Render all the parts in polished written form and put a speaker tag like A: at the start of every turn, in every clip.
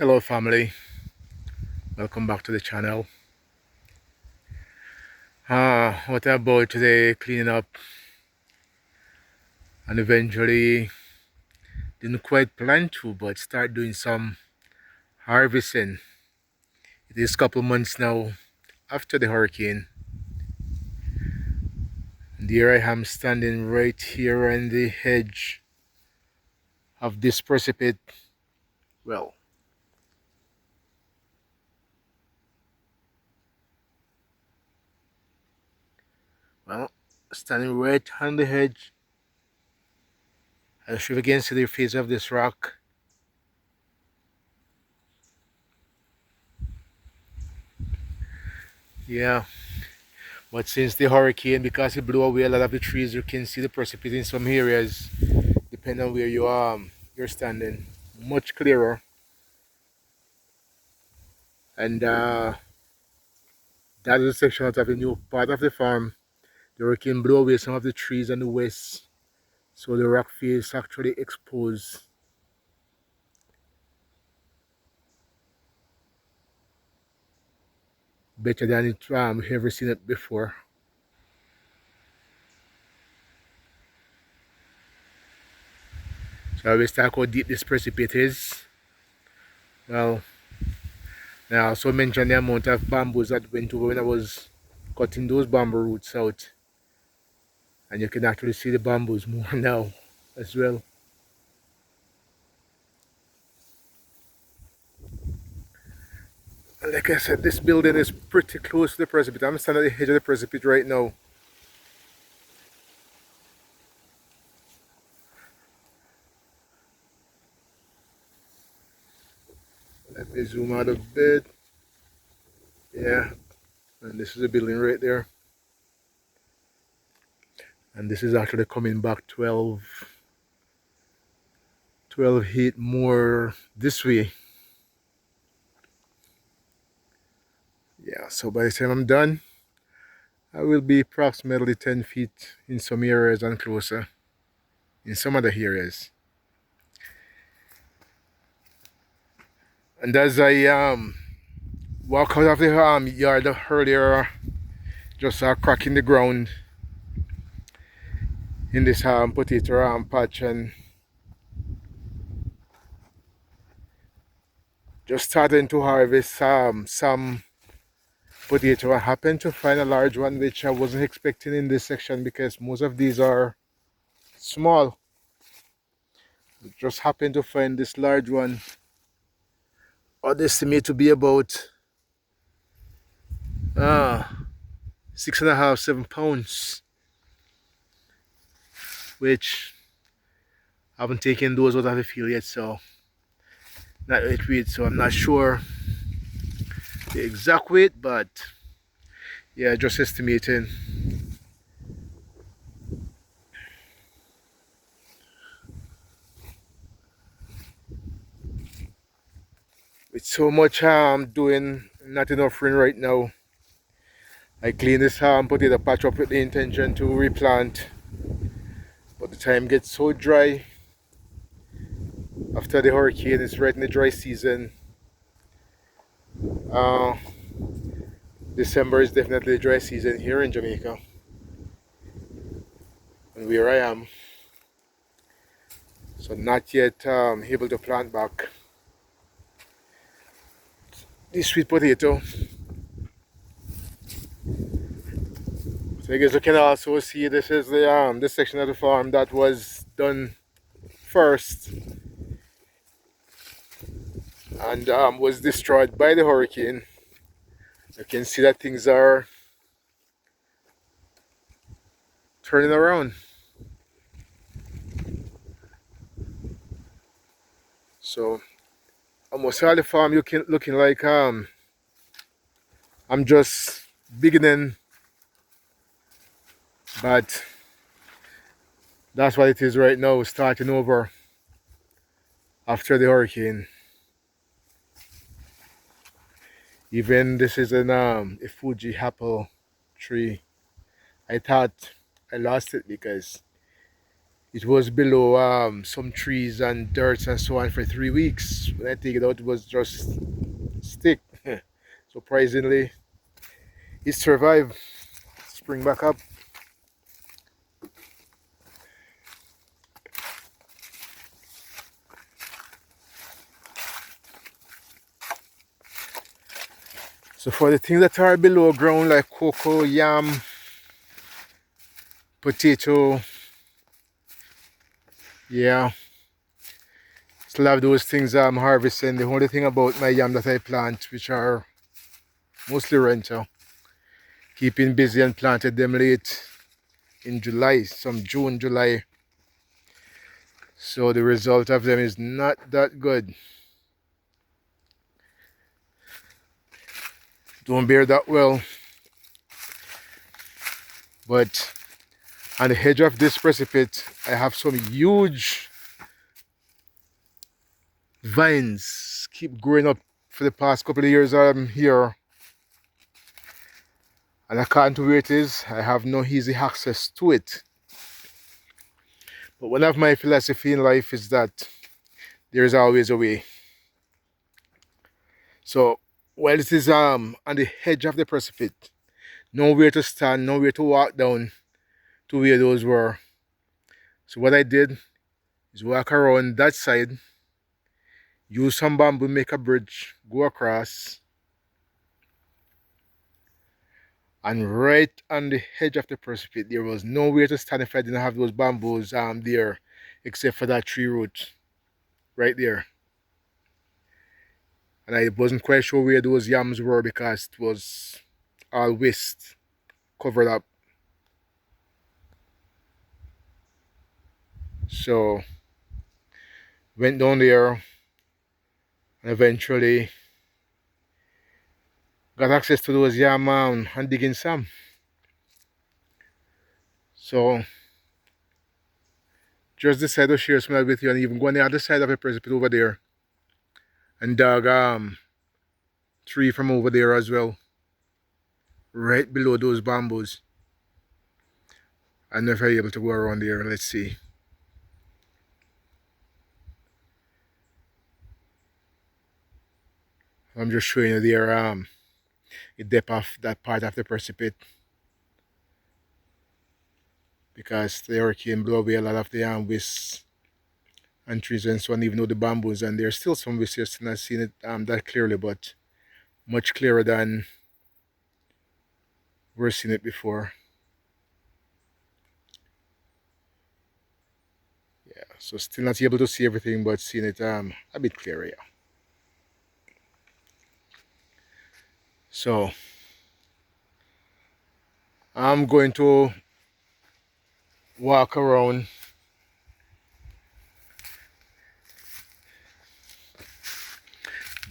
A: Hello family, welcome back to the channel. What about today? Cleaning up and eventually didn't quite plan to, but start doing some harvesting. It is a couple months now after the hurricane, and here I am standing right here on the edge of this precipice. Well, well, standing right on the edge. I should again see the face of this rock. Yeah, but since the hurricane, because it blew away a lot of the trees, you can see the precipice in some areas, depending on where you're standing, much clearer. And that is a section out of the new part of the farm. The hurricane blew away some of the trees on the west, so the rock face actually exposed better than we ever seen it before. So I always talk how deep this precipice is. Well, now I also mentioned the amount of bamboos that went over when I was cutting those bamboo roots out, and you can actually see the bamboos more now as well. And like I said, this building is pretty close to the precipice. I'm standing at the edge of the precipice right now. Let me zoom out a bit. Yeah, and this is a building right there. And this is actually coming back 12 feet more this way. Yeah, so by the time I'm done, I will be approximately 10 feet in some areas and closer in some other areas. And as I walk out of the yard earlier, just cracking the ground in this potato patch, and just starting to harvest some potato. I happened to find a large one which I wasn't expecting in this section because most of these are small. Just happened to find this large one. I'd estimate to be about 6.5, 7 pounds, which I haven't taken those out of the field yet, so not weight weight, so I'm not sure the exact weight, but yeah, just estimating. With so much doing, not enough rain right now. I clean this potato patch up with the intention to replant, but the time gets so dry after the hurricane. It's right in the dry season. Uh, December is definitely the dry season here in Jamaica, and where I am. So not yet able to plant back this sweet potato. So I guess you can also see this is the this section of the farm that was done first and was destroyed by the hurricane. You can see that things are turning around. So almost all the farm looking like I'm just beginning, but that's what it is right now, starting over after the hurricane. Even this is a Fuji apple tree. I thought I lost it because It was below some trees and dirt and so on for 3 weeks. When I take it out, it was just stick. Surprisingly, it survived. Spring back up. So for the things that are below ground like cocoa, yam, potato, yeah, still have those things I'm harvesting. The only thing about my yam that I plant, which are mostly renta, keeping busy and planted them late in July, some June, July. So the result of them is not that good. Don't bear that well. But on the edge of this precipice, I have some huge vines keep growing up for the past couple of years I'm here. And according to where it is, I have no easy access to it. But one of my philosophy in life is that there is always a way. So while it is on the edge of the precipice, nowhere to stand, nowhere to walk down to where those were. So what I did is walk around that side, use some bamboo, make a bridge, go across, and right on the edge of the precipice, there was nowhere to stand if I didn't have those bamboos there, except for that tree root right there. And I wasn't quite sure where those yams were because it was all waste, covered up. So went down there and eventually got access to those yam and digging some. So just decided to share some of that with you, and even go on the other side of the precipice over there and dug tree from over there as well, right below those bamboos. I'm never able to go around there. Let's see. I'm just showing you there the depth of that part of the precipice, because the hurricane blew away a lot of the wisps and trees and so on, even though the bamboos, and there's still some wisps. You're still not seeing it that clearly, but much clearer than we're seeing it before. Yeah, so still not able to see everything, but seeing it a bit clearer, yeah. So I'm going to walk around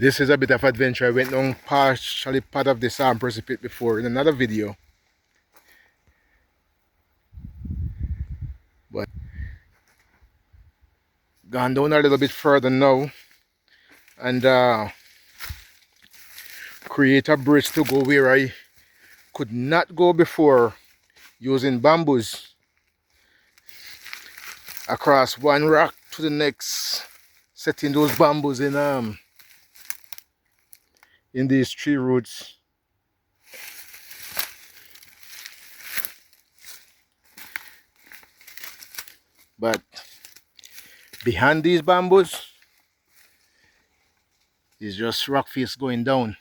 A: This is a bit of adventure. I went down partially part of this precipice before in another video, but gone down a little bit further now and create a bridge to go where I could not go before, using bamboos across one rock to the next, setting those bamboos in these tree roots. But behind these bamboos is just rock face going down.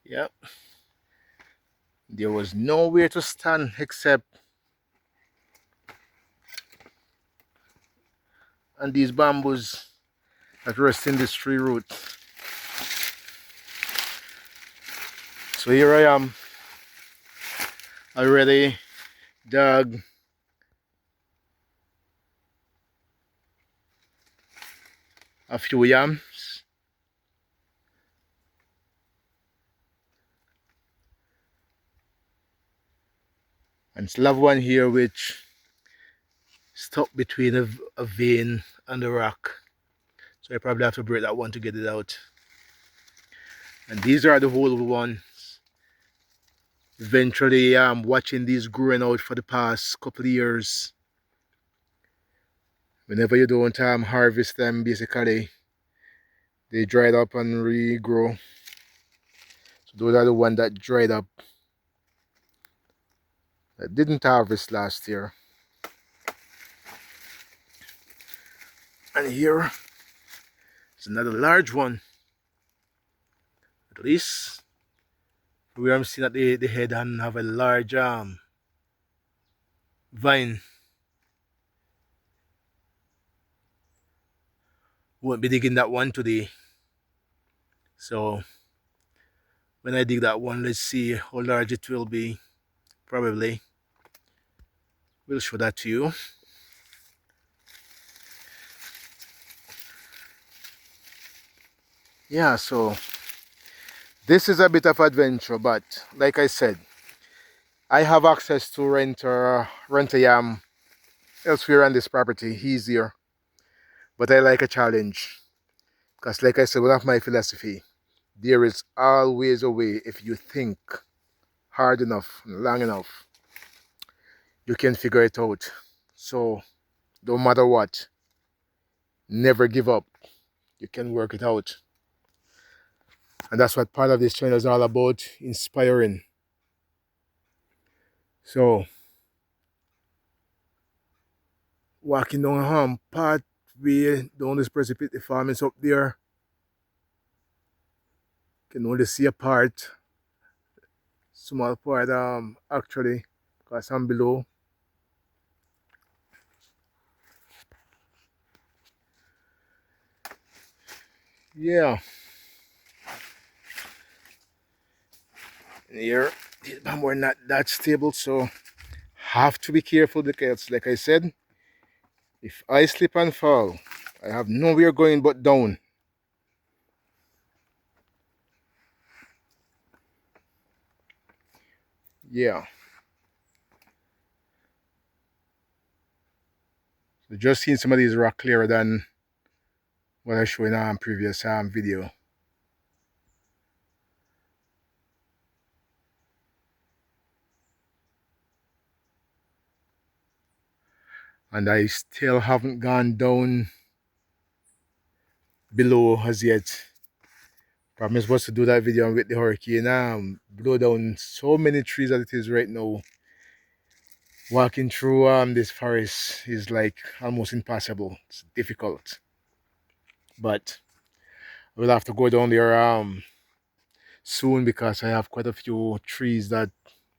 A: Yep. There was nowhere to stand except on these bamboos that rest in this tree root. So here I am, already dug a few yams. And still have one here which stuck between a vein and a rock. So I probably have to break that one to get it out. And these are the whole ones Eventually watching these growing out for the past couple of years. Whenever you don't harvest them, basically they dried up and regrow. So those are the ones that dried up that didn't harvest last year. And here is another large one. At least we are seeing at the head and have a large vine. Won't be digging that one today. So when I dig that one, let's see how large it will be. Probably we'll show that to you. Yeah, so this is a bit of adventure, but like I said, I have access to rent a yam elsewhere on this property easier. But I like a challenge. Because like I said, one of my philosophy, there is always a way. If you think hard enough, long enough, you can figure it out. So no matter what, never give up. You can work it out. And that's what part of this channel is all about, inspiring. So walking down a pathway down this precipice, the farm is up there. You can only see a part, small part actually, because I'm below. Yeah. Here, these bamboo are not that stable, so have to be careful because, like I said, if I slip and fall, I have nowhere going but down. Yeah. So just seeing some of these rock clearer than what I showed in a previous video. And I still haven't gone down below as yet. Problem is was to do that video with the hurricane blow down so many trees as it is right now. Walking through this forest is like almost impossible. It's difficult. But we'll have to go down there soon because I have quite a few trees that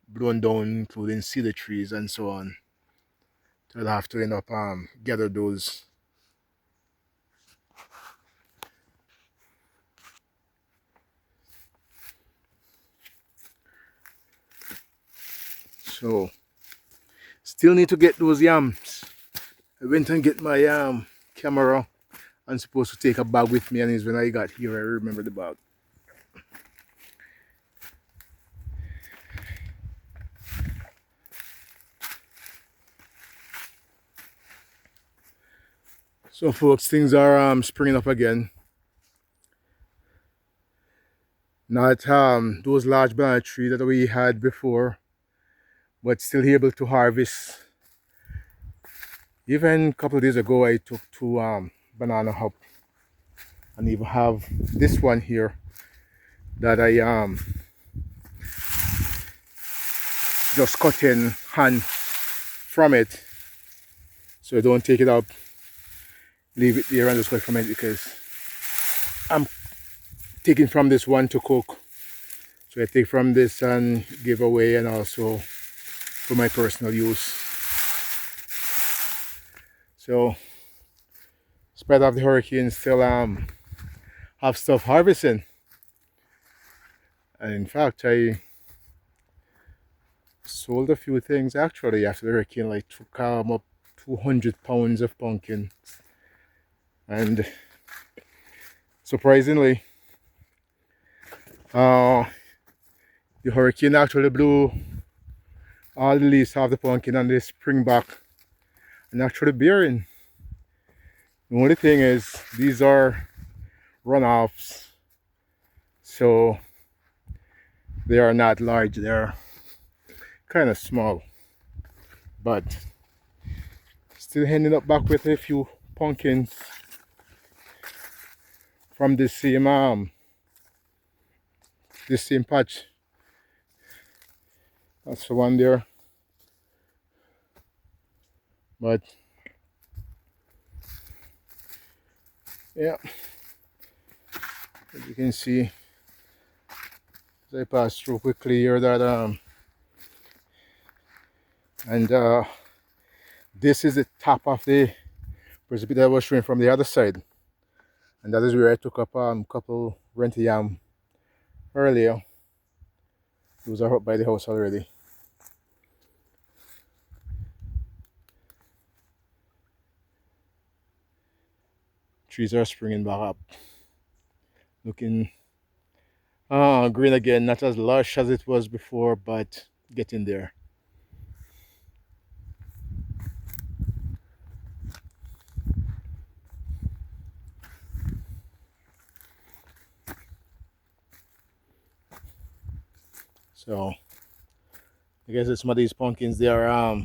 A: blown down, including cedar trees and so on. So I'll have to end up gather those. So still need to get those yams. I went and get my camera. I'm supposed to take a bag with me, and it's when I got here I remember the bag. So folks, things are springing up again. Not those large banana trees that we had before, but still able to harvest. Even a couple of days ago I took two banana hop, and even have this one here that I just cut in hand from it, so I don't take it up, leave it there and just cut from it, because I'm taking from this one to cook. So I take from this and give away, and also for my personal use. So despite of the hurricane, still have stuff harvesting. And in fact I sold a few things actually after the hurricane. Like took up 200 pounds of pumpkin, and surprisingly the hurricane actually blew all the leaves off the pumpkin and they spring back and actually bearing. The only thing is these are runoffs, so they are not large. They're kind of small, but still ending up back with a few pumpkins from this same patch. That's the one there. But yeah, as you can see, as I pass through quickly here, that and this is the top of the precipice that I was showing from the other side, and that is where I took up a couple renta yam earlier. Those are up by the house already. Trees are springing back up, looking green again, not as lush as it was before, but getting there. So I guess that some of these pumpkins, they are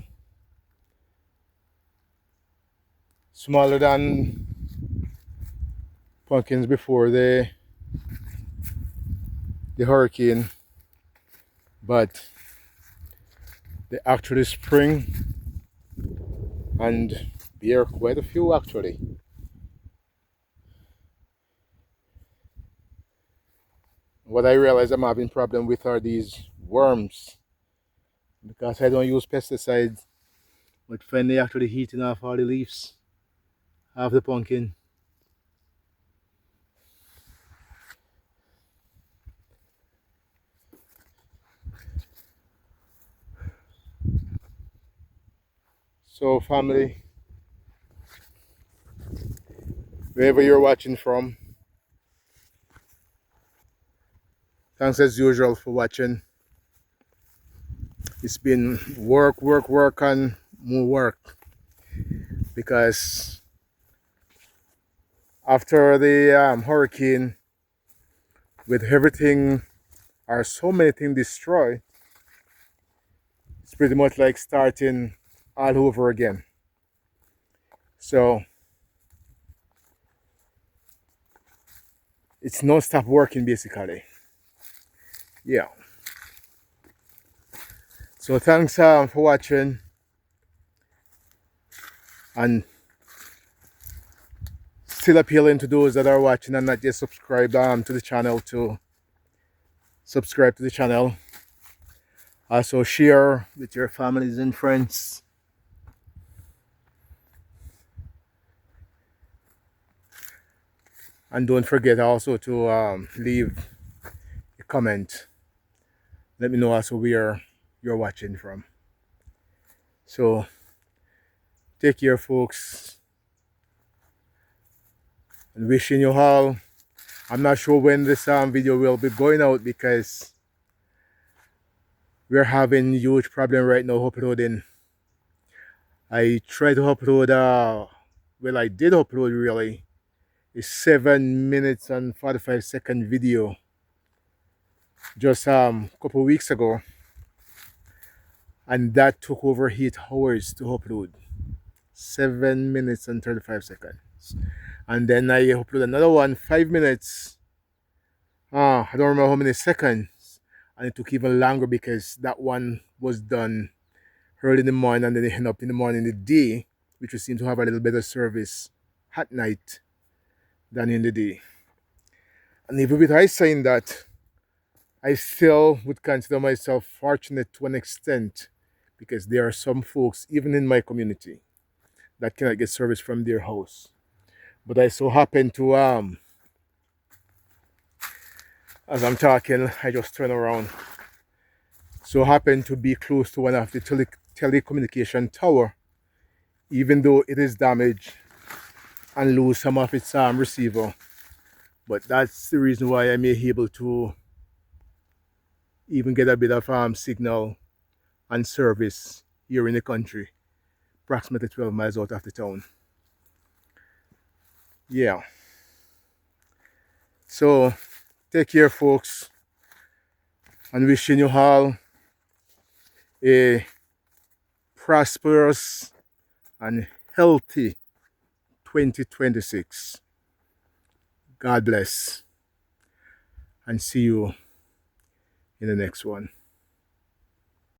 A: smaller than pumpkins before the hurricane, but they actually spring and bear quite a few actually. What I realize I'm having problem with are these worms, because I don't use pesticides, but when they actually eating off all the leaves of the pumpkin. So family, wherever you're watching from, thanks as usual for watching. It's been work, work, work, and more work, because after the hurricane, with everything or so many things destroyed, it's pretty much like starting all over again. So it's non-stop working basically. Yeah. So thanks for watching, and still appealing to those that are watching and not yet subscribed to the channel to subscribe to the channel. Also share with your families and friends. And don't forget also to leave a comment. Let me know also where you're watching from. So take care folks, and wishing you all, I'm not sure when this video will be going out, because we're having huge problem right now uploading. I tried to upload well, I did upload really a 7 minutes and 45-second video just couple weeks ago, and that took over 8 hours to upload. 7 minutes and 35 seconds. And then I upload another one, 5 minutes. I don't remember how many seconds. And it took even longer because that one was done early in the morning, and then it ended up in the morning in the day, which we seem to have a little better service at night than in the day. And even with I saying that, I still would consider myself fortunate to an extent, because there are some folks, even in my community, that cannot get service from their house. But I so happen to, as I'm talking, I just turn around. So happen to be close to one of the telecommunication tower, even though it is damaged and lose some of its receiver. But that's the reason why I may be able to even get a bit of signal and service here in the country, approximately 12 miles out of the town. Yeah. So take care folks, and wishing you all a prosperous and healthy 2026. God bless and see you in the next one.